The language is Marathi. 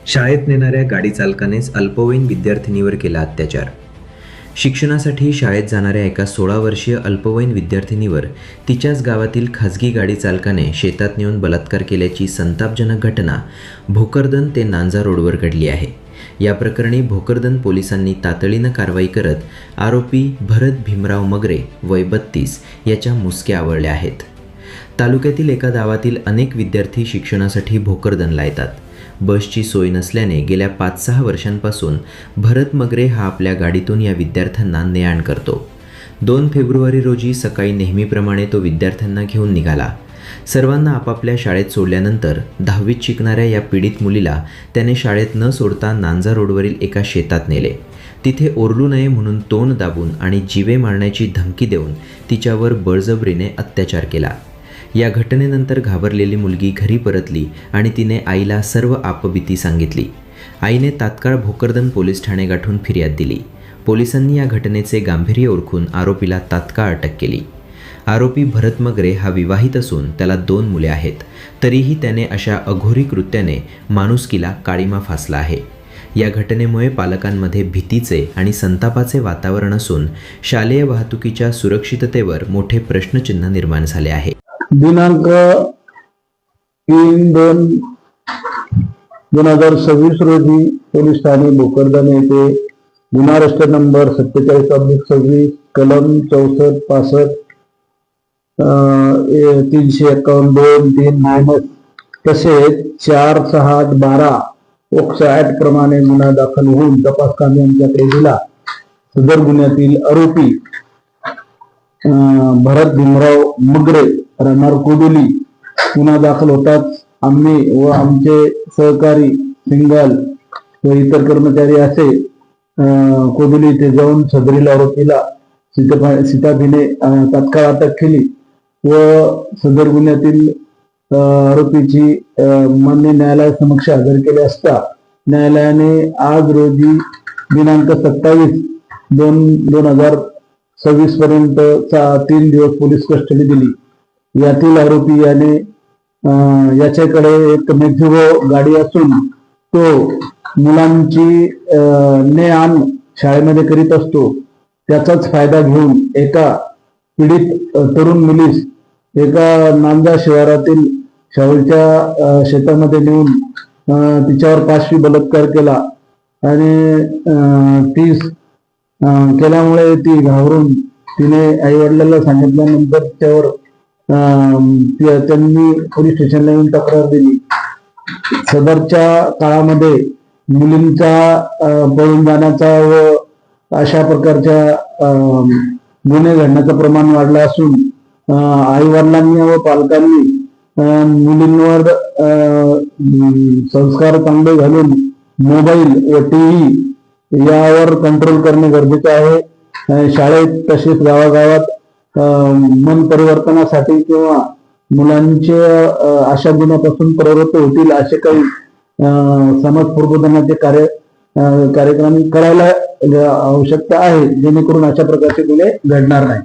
शाळेत नेणाऱ्या गाडी चालकानेच अल्पवयीन विद्यार्थिनीवर केला अत्याचार. शिक्षणासाठी शाळेत जाणाऱ्या एका 16 वर्षीय अल्पवयीन विद्यार्थिनीवर तिच्याच गावातील खाजगी गाडी चालकाने शेतात नेऊन बलात्कार केल्याची संतापजनक घटना भोकरदन ते नांजा रोडवर घडली आहे. या प्रकरणी भोकरदन पोलिसांनी तातडीनं कारवाई करत आरोपी भरत भीमराव मगरे वय 32 याच्या मुसक्या आवळल्या आहेत. तालुक्यातील एका गावातील अनेक विद्यार्थी शिक्षणासाठी भोकरदनला येतात. बसची सोय नसल्याने गेल्या 5-6 वर्षांपासून भरत मगरे हा आपल्या गाडीतून या विद्यार्थ्यांना ने-आण करतो. 2 फेब्रुवारी रोजी सकाळी नेहमीप्रमाणे तो विद्यार्थ्यांना घेऊन निघाला. सर्वांना आपापल्या शाळेत सोडल्यानंतर 10वीत शिकणाऱ्या या पीडित मुलीला त्याने शाळेत न सोडता नांजा रोडवरील एका शेतात नेले. तिथे ओरडू नये म्हणून तोंड दाबून आणि जीवे मारण्याची धमकी देऊन तिच्यावर बळजबरीने अत्याचार केला. या घटनेनंतर घाबरलेली मुलगी घरी परतली आणि तिने आईला सर्व आपबीती सांगितली. आईने तात्काळ भोकरदन पोलीस ठाणे गाठून फिर्याद दिली. पोलिसांनी या घटनेचे गांभीर्य ओळखून आरोपीला तात्काळ अटक केली. आरोपी भरत मगरे हा विवाहित असून त्याला 2 मुले आहेत. तरीही त्याने अशा अघोरी कृत्याने माणुसकीला काळिमा फासला आहे. या घटनेमुळे पालकांमध्ये भीतीचे आणि संतापाचे वातावरण असून शालेय वाहतुकीच्या सुरक्षिततेवर मोठे प्रश्नचिन्ह निर्माण झाले आहे. दिनांक 3/2/2026 रोजी पोलीस ठाणे भोकरदन येथे गुन्हा रजिस्टर नंबर 47/26 कलम 64 65 351-2-3- तसेच 4-6-12 पोक्सो ऍक्ट प्रमाणे गुन्हा दाखल होऊन तपास कामी आमच्याकडे दिला. सदर गुन्ह्यातील आरोपी भरत भीमराव मगरे राहणार कोडोली गुन्हा दाखल होताच आम्ही व आमचे सहकारी सिंगल व इतर कर्मचारी असे कोडोली येथे जाऊन सदरील आरोपीला सीताफीने तात्काळ अटक केली व सदर गुन्ह्यातील आरोपीची मान्य न्यायालयासमक्ष हजर केले असता न्यायालयाने आज रोजी दिनांक 27/2/2026 पर्यंत 3 दिवस पोलीस कस्टडी दिली. यातील आरोपी याच्याकडे एक मेक्सिको गाडी असून तो मुलांची ने-आण शाळेमध्ये करीत असतो. त्याचाच फायदा घेऊन एका पीडित तरुण मुलीस एका नांजा शिवारातील शाहूच्या शेतामध्ये नेऊन तिच्यावर पाशवी बलात्कार केला आणि केल्यामुळे ती घाबरून तिने आई वडिलांना सांगितल्यानंतर त्यावर त्यांनी पोलीस स्टेशनला येऊन तक्रार दिली. सदरच्या काळामध्ये मुलींचा पळून जाण्याचा व अशा प्रकारच्या गुन्हे घडण्याचं प्रमाण वाढलं असून आई वडिलांनी व पालकांनी मुलींवर संस्कार चांगले घालून मोबाईल व टीव्ही यावर कंट्रोल करणे गरजेचे आहे. शाळेत तसेच गावागावात मन परिवर्तनासाठी किंवा मुलांचे अशा गुन्ह्यापासून प्रवृत्त होतील असे काही समाज प्रबोधनाचे कार्यक्रम करायला आवश्यकता आहे, जेणेकरून अशा प्रकारचे गुन्हे घडणार नाही.